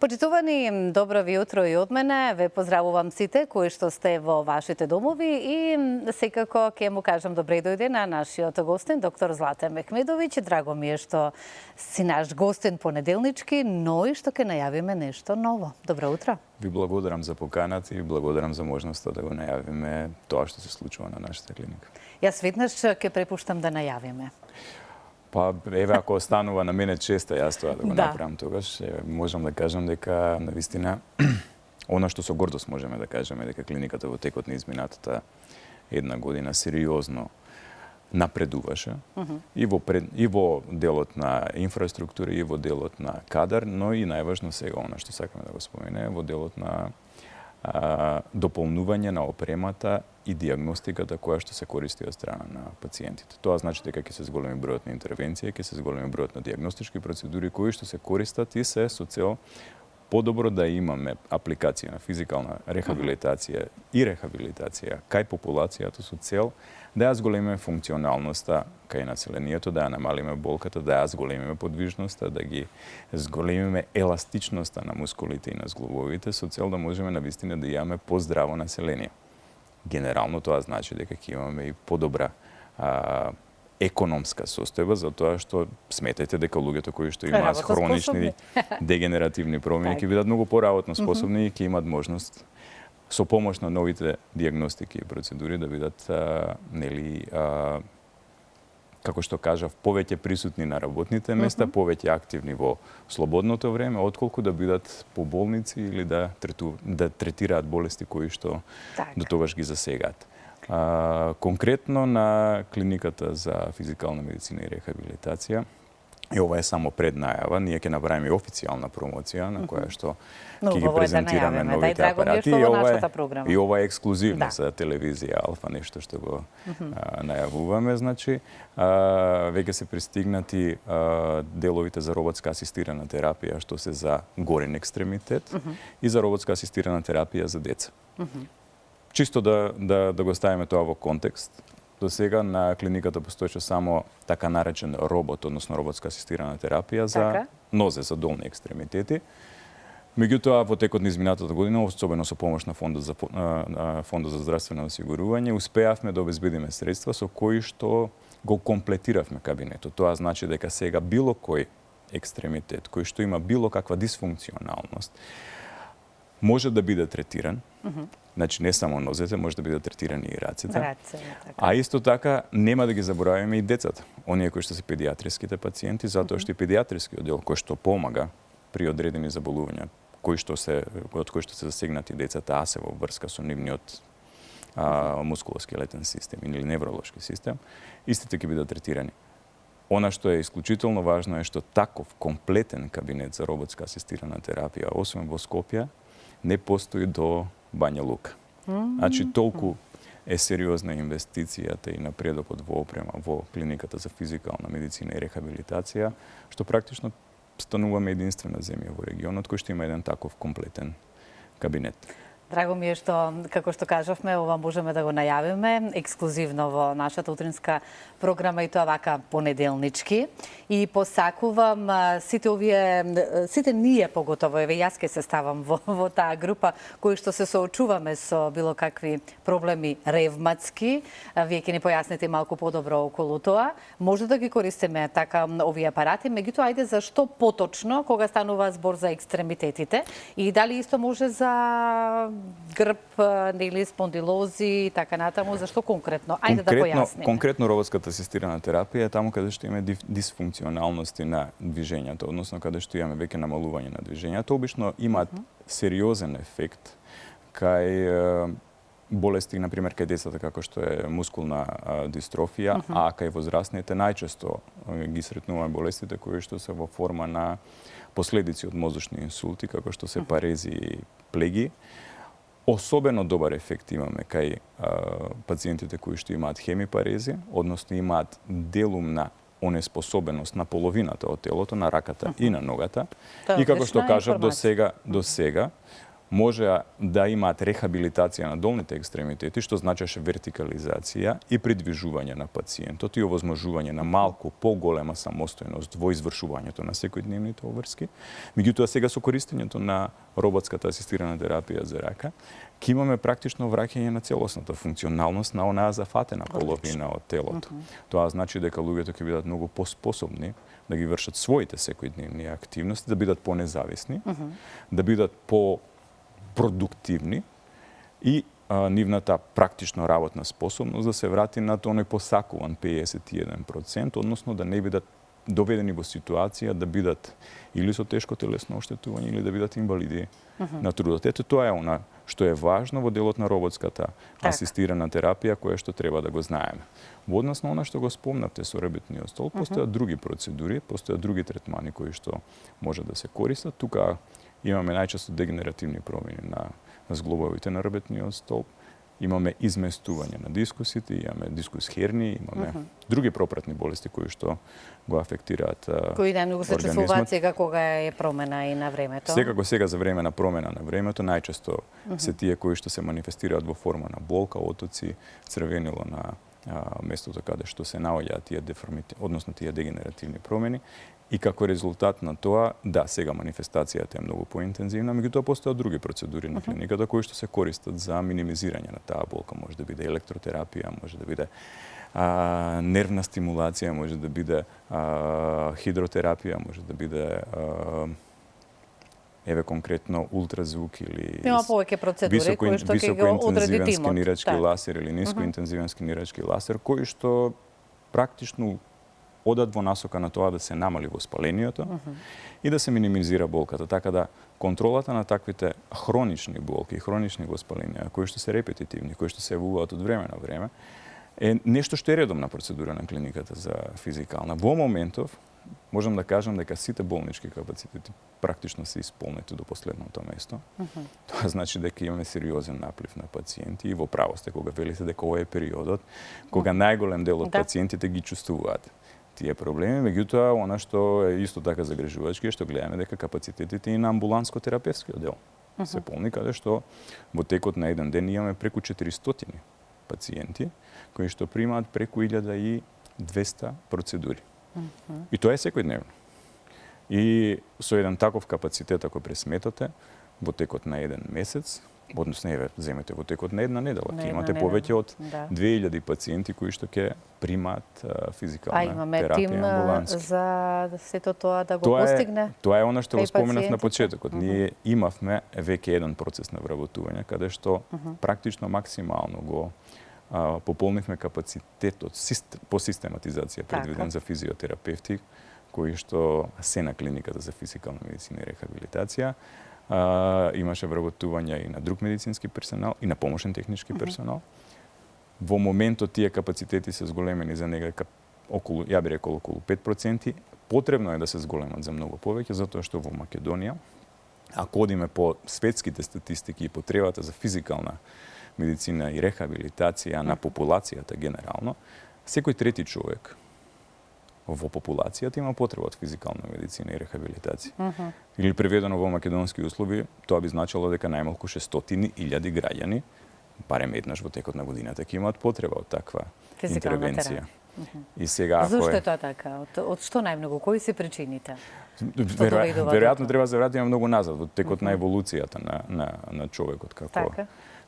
Почитувани, добро ви утро и од мене. Ве поздравувам сите кои што сте во вашите домови и секако ќе му кажам добре дојде на нашиот гостин, доктор Злата Мехмедовиќ. Драго ми е што си наш гостин понеделнички, но и што ќе најавиме нешто ново. Добро утро. Ви благодарам за поканата и благодарам за можноста да го најавиме тоа што се случува на нашата клиника. Јас веднаш ќе препуштам да најавиме. Па, еве, ако останува на мене честа јас тоа да го направам тогаш, можам да кажам дека, навистина, она што со гордост можеме да кажеме, дека клиниката во текот на изминатата една година сериозно напредуваше и во делот на инфраструктура, и во делот на кадар, но и најважно сега, она што сакаме да го споменеме, во делот на дополнување на опремата и диагностиката која што се користи од страна на пациентите. Тоа значи дека ќе се зголеми бројот на интервенции, ќе се зголеми бројот на диагностички процедури кои што се користат и се со цел подобро да имаме апликација на физикална рехабилитација и рехабилитација кај популацијата со цел да ја зголемиме функционалноста кај населението, да ја намалиме болката, да ја зголемиме подвижноста, да ги зголемиме еластичноста на мускулите и на зглобовите со цел да можеме навистина да имаме поздраво население. Генерално тоа значи дека ќе имаме и подобра економска состојба, затоа што сметајте дека луѓето кои што имаат хронични дегенеративни промени ќе бидат многу поработно способни и ќе имат можност со помош на новите диагностики и процедури да бидат како што кажав, повеќе присутни на работните места, повеќе активни во слободното време, отколку да бидат по болници или да третираат болести кои што до тогаш ги засегаат. Конкретно на клиниката за физикална медицина и рехабилитација, и ова е само преднајава, ние ќе направиме официјална промоција на која што ќе ги презентираме новите апарати и ова е ексклузивно за телевизија Алфа, нешто што го најавуваме, значи веќе се пристигнати деловите за роботска асистирана терапија што се за горен екстремитет и за роботска асистирана терапија за деца. Чисто да го ставиме тоа во контекст. До сега на клиниката постоеше само така наречен робот, односно роботска асистирана терапија за нозе, за долни екстремитети. Меѓутоа, во текот на изминатата година, особено со помош на Фондот за здравствено осигурување, успеавме да обезбедиме средства со кои што го комплетиравме кабинетот. Тоа значи дека сега било кој екстремитет, кој што има било каква дисфункционалност, може да биде третиран. Значи, не само нозете, може да бидат третирани и раците. А исто така, нема да ги забораваме и децата. Оние кои што се педиатриските пациенти, затоа што и педиатриски оддел кој што помага при одредени заболувања, од кои што се засегнати децата, а се во врска со нивниот мускулоскелетен систем или невролошки систем, истите ќе бидат третирани. Она што е исклучително важно е што таков комплетен кабинет за роботска асистирана терапија, освен во Скопје, не постои до Бања Лука. Значи, толку е сериозна инвестицијата и напредокот во опрема во клиниката за физикална медицина и рехабилитација, што практично стануваме единствена земја во регионот кој што има еден таков комплетен кабинет. Драго ми е што, како што кажавме, ова можеме да го најавиме ексклузивно во нашата утринска програма и тоа вака понеделнички. И посакувам сите ние поготово, еве јас ке се ставам во таа група кои што се соочуваме со било какви проблеми ревматски. Вие ќе ни појасните малку подобро околу тоа. Може да ги користиме така овие апарати, меѓутоа ајде за што поточно кога станува збор за екстремитетите и дали исто може за грб, нели спондилози и така натаму, зашто конкретно? Ајде да појасниме. Конкретно роботската асистирана терапија е таму каде што имаме дисфункционалности на движењето, односно каде што имаме веќе намалување на движењето, обично имаат сериозен ефект кај болести, например, кај децата како што е мускулна дистрофија, а кај возрастните најчесто ги сретнуваме болестите кои што се во форма на последици од мозочни инсулти, како што се парези и плеги. Особено добар ефект имаме кај пациентите кои што имаат хемипарези, односно имаат делумна онеспособеност на половината од телото, на раката и на ногата. И како што кажав, до сега може да имаат рехабилитација на долните екстремитети, што значеше вертикализација и придвижување на пациентот и овозможување на малку поголема самостојност во извршувањето на секојдневните обврски. Меѓутоа сега со користењето на роботската асистирана терапија за рака, ќе имаме практично враќање на целосната функционалност на онаа зафатена половина од телото. Тоа значи дека луѓето ќе бидат многу поспособни да ги вршат своите секојдневни активности, да бидат понезависни, да бидат продуктивни и нивната практично работна способност да се врати на тој посакуван 51%, односно да не бидат доведени во ситуација да бидат или со тешко телесно оштетување или да бидат инвалиди на трудот. Ето тоа е она што е важно во делот на роботската асистирана терапија, која што треба да го знаеме. Во однос на она што го спомнавте со ребетниот столб, постојат други процедури, постојат други третмани кои што може да се користат. Тука имаме најчесто дегенеративни промени на зглобовите на ребетниот столб, имаме изместување на дискусите, имаме дискус херни, имаме други пропратни болести кои што го афектираат кои најмногу се чувствуваат сега кога е промена и на времето. Секако сега за време на промена на времето, најчесто се тие кои што се манифестираат во форма на болка, отоци, црвенило на местото каде што се наоѓаат тие деформити, односно тие дегенеративни промени. И како резултат на тоа, да, сега манифестацијата е многу поинтензивна, меѓутоа постојат други процедури на клиниката кои што се користат за минимизирање на таа болка. Може да биде електротерапија, може да биде нервна стимулација, може да биде хидротерапија, може да биде еве конкретно ултразвук или има повеќе процедури кои што ќе го одреди тимот. Високоинтензивен скинирачки ласер или нискоинтензивен скинирачки ласер, кои што практично одат во насока на тоа да се намали воспалението и да се минимизира болката, така да контролата на таквите хронични болки, хронични воспаленија, кои што се репетитивни, кои што се јавуваат од време на време, е нешто што е редовна процедура на клиниката за физикална. Во моментов можам да кажам дека сите болнички капацитети практично се исполнети до последното место. Тоа значи дека имаме сериозен наплив на пациенти и во право сте кога велите дека ова е периодот кога најголем дел од пациентите ги чувствуваат тие проблеми, меѓутоа она што е исто така загрижувачки е што гледаме дека капацитетите и на амбуланско-терапевскиот дел се полни, каде што во текот на еден ден имаме преку 400 пациенти кои што примаат преку 1200 процедури. И тоа е секојдневно. И со еден таков капацитет, ако пресметате, во текот на еден месец, односно еве земете во текот на една недела, ќе имате повеќе од 2000 пациенти кои што ќе примаат физикална терапија амбулански. За сето тоа да го постигне? Тоа е она што го споменав на почетокот. Ние имавме веќе еден процес на вработување каде што практично максимално го пополнивме капацитетот по систематизација предвиден за физиотерапевти кои што се на клиниката за физикална медицина и рехабилитација. Имаше вработување и на друг медицински персонал и на помошен технички персонал. Во моментот тие капацитети се зголемени за некако околу, ја би рекол околу 5%. Потребно е да се зголемат за многу повеќе, затоа што во Македонија, ако одиме по светските статистики и потребата за физикална медицина и рехабилитација на популацијата генерално, секој трети човек во популацијата има потреба од физикална медицина и рехабилитација. Или преведено во македонски услови, тоа би значило дека најмалку 600.000 граѓани, барем еднаш во текот на годината, ќе имаат потреба од таква интервенција. И сега ако зошто е тоа така? Од што најмногу? Кои се причините? Веројатно треба да се вратиме многу назад во текот на еволуцијата на човекот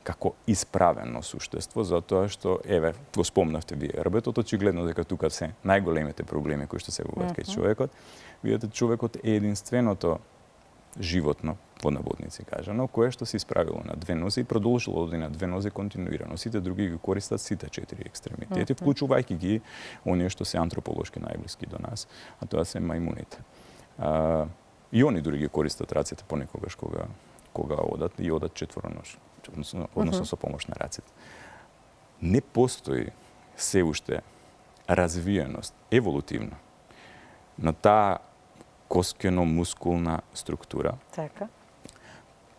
како исправено суштество, затоа што, еве, го спомнавте вие, рбетот очигледно дека тука се најголемите проблеми кои што се јавуваат кај човекот. Видете, човекот е единственото животно, во наводници кажано, кое што се исправило на две нозе и продолжило да оди на две нозе континуирано. Сите други ги користат сите 4 екстремитети, вклучувајќи ги оние што се антрополошки најблиски до нас, а тоа се мајмуните. И они дури ги користат рацете понекогаш кога одат и одат четвороножно, односно со помош на рацете. Не постои се уште развиеност еволутивна на таа коскено-мускулна структура,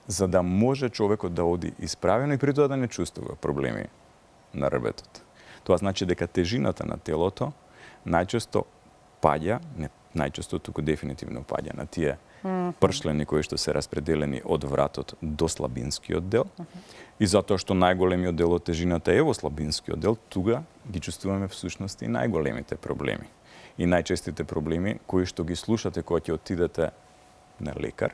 за да може човекот да оди исправено и при тоа да не чувствува проблеми на рбетот. Тоа значи дека тежината на телото најчесто паѓа, не најчесто, туку дефинитивно паѓа на тие пршлени кои што се распределени од вратот до слабинскиот дел. И затоа што најголемиот дел од тежината е во слабинскиот дел, тука ги чувствуваме всушност и најголемите проблеми. И најчестите проблеми кои што ги слушате кога ќе отидете на лекар,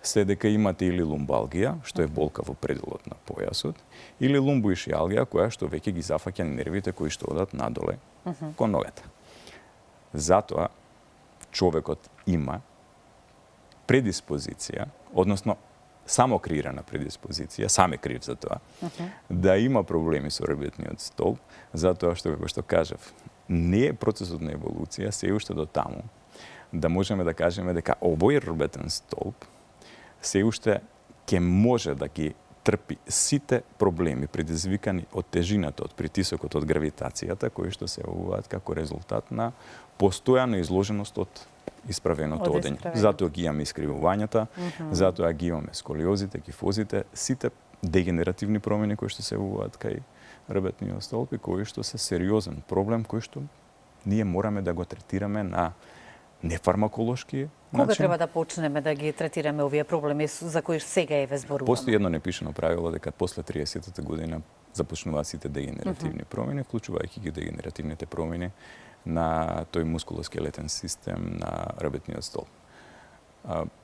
се дека имате или лумбалгија, што е болка во пределот на појасот, или лумбоишиалгија, која што веќе ги зафаќа нервите кои што одат надоле кон ногата. Затоа човекот има предиспозиција, односно само креирана предиспозиција, сам е крив за тоа, да има проблеми со ребетниот столб, затоа што, како што кажав, не е процесот на еволуција се уште до таму, да можеме да кажеме дека овој ребетен столб се уште ќе може да ги трпи сите проблеми предизвикани од тежината, од притисокот, од гравитацијата, кои што се явуваат како резултат на постојана изложеност од исправеното одење. Затоа ги имаме искривувањата, затоа ги имаме сколиозите, кифозите, сите дегенеративни промени кои што се явуваат кај ребетниот столб и кои што се сериозен проблем кој што ние мораме да го третираме на нефармаколошки Кога начин. треба да почнеме да ги третираме овие проблеми за кои сега еве зборуваме? Постои едно непишано правило дека после 30-та година започнуваат сите дегенеративни промени, вклучувајќи ги дегенеративните промени на тој мускулоскелетен систем на ребетниот столб.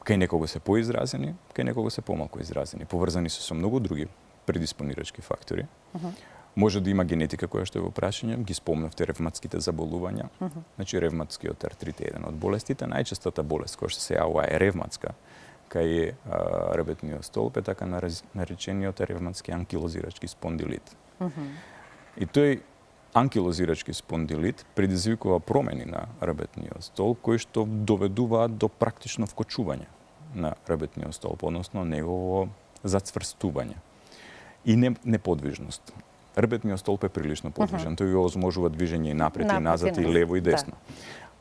Кај некого се поизразени, кај некого се помалку изразени, поврзани се со многу други предиспонирачки фактори. Може да има генетика која што е во прашање, ги спомнавте ревматските заболувања. Значи ревматскиот артрит е еден од болестите, најчестата болест која што се јавува е ревматска кај ребетниот столб е така наречениот ревматски анкилозирачки спондилит. И тој анкилозирачки спондилит предизвикува промени на ребетниот столб кои што доведуваат до практично вкочување на ребетниот столб, односно негово зацврстување и неподвижност. Ребетниот столб е прилично подвижен, тој го овозможува движење и напред и назад и лево и десно.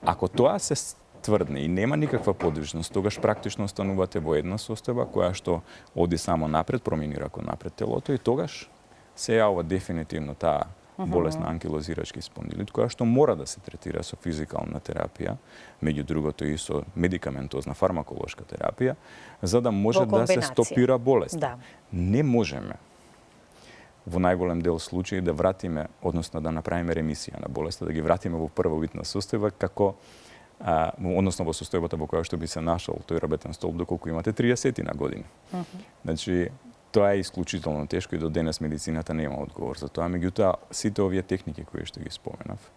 Ако тоа се тврдне и нема никаква подвижност, тогаш практично останувате во една состојба која што оди само напред, проминира кон напред телото и тогаш се јавува дефинитивно таа болест на анкилозирачки спондилит, која што мора да се третира со физикална терапија, меѓу другото и со медикаментозна фармаколошка терапија, за да може да се стопира болест. Не можеме во најголем дел случаи да вратиме, односно да направиме ремисија на болеста, да ги вратиме во првобитна состојба како односно во состојбата во која што би се нашол тој ребетен столб доколку имате 30 на години. Значи тоа е исклучително тешко и до денес медицината нема одговор за тоа, меѓутоа сите овие техники кои што ги споменав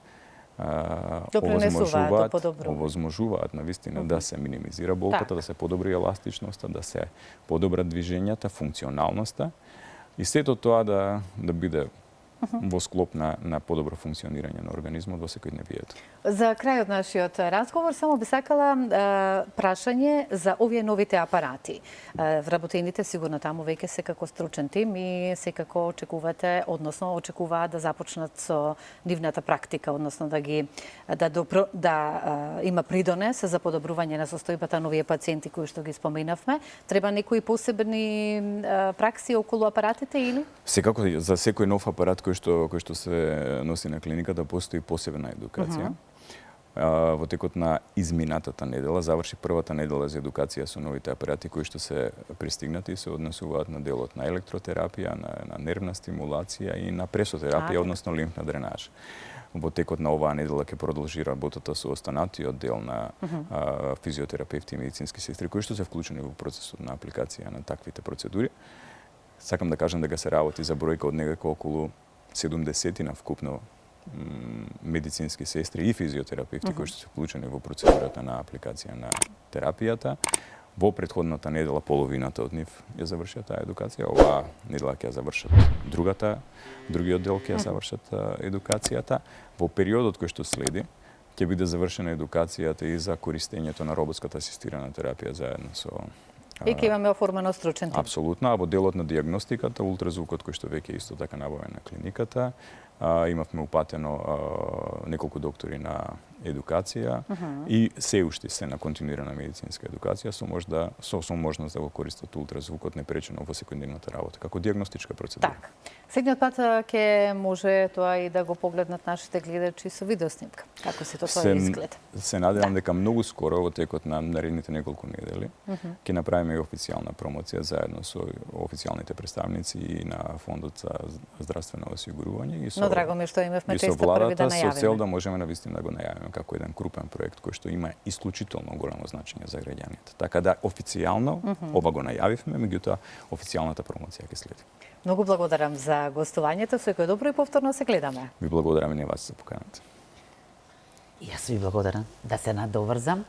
овозможуваат навистина да се минимизира болката, да се подобри еластичноста, да се подобрат движењата, функционалноста и сето тоа да биде во склоп на подобро функционирање на организмот во секојдневието. За крајот нашиот разговор само би сакала прашање за овие новите апарати. Вработените сигурно таму веќе се како стручен тим и секако очекувате, односно очекуваат да започнат со нивната практика, односно да има придонес за подобрување на состојбата на овие пациенти кои што ги споменавме. Треба некои посебни пракси околу апаратите или? Секако за секој нов апарат кој што се носи на клиниката постои посебна едукација. Во текот на изминатата недела заврши првата недела за едукација со новите апарати кои што се пристигнати и се однесуваат на делот на електротерапија, на нервна стимулација и на пресотерапија, односно лимфна дренаж. Во текот на оваа недела ќе продолжи работата со останатиот дел на физиотерапевти и медицински сестри кои што се вклучени во процесот на апликација на таквите процедури. Сакам да кажам дека се работи за бројка од некако околу 70 на вкупно медицински сестри и физиотерапевти кои што се вклучени во процедурата на апликација на терапијата. Во претходната недела половината од нив ја завршија таа едукација. Оваа недела ќе ја завршат другиот дел ќе ја завршат едукацијата. Во периодот кој што следи ќе биде завршена едукацијата и за користењето на роботската асистирана терапија заедно со и ќе имаме оформено стручен тим. Апсолутно, а во делот на дијагностиката, ултразвукот кој што веќе исто така набавен на клиниката, Имавме упатено неколку доктори на едукација и се уште се на континуирана медицинска едукација со можност да го користат ултразвукот непречено во секојдневната работа како дијагностичка процедура. Так. Следниот пат ќе може тоа и да го погледнат нашите гледачи со видеоснимка. Како се тоа изгледа? Се надевам дека многу скоро во текот на наредните неколку недели ќе направиме и официјална промоција заедно со официјалните представници и на Фондот за здравствено осигурување и со драго ми што имавме честа први да најавиме. Со цел да можеме навистина да го најавиме како еден крупен проект кој што има исклучително големо значење за граѓаните. Така да официјално ова го најавивме, меѓутоа официјалната промоција ќе следи. Многу благодарам за гостувањето, секој добро и повторно се гледаме. Ви благодарам и на вас за поканата. Јас ви благодарам да се надоврзам.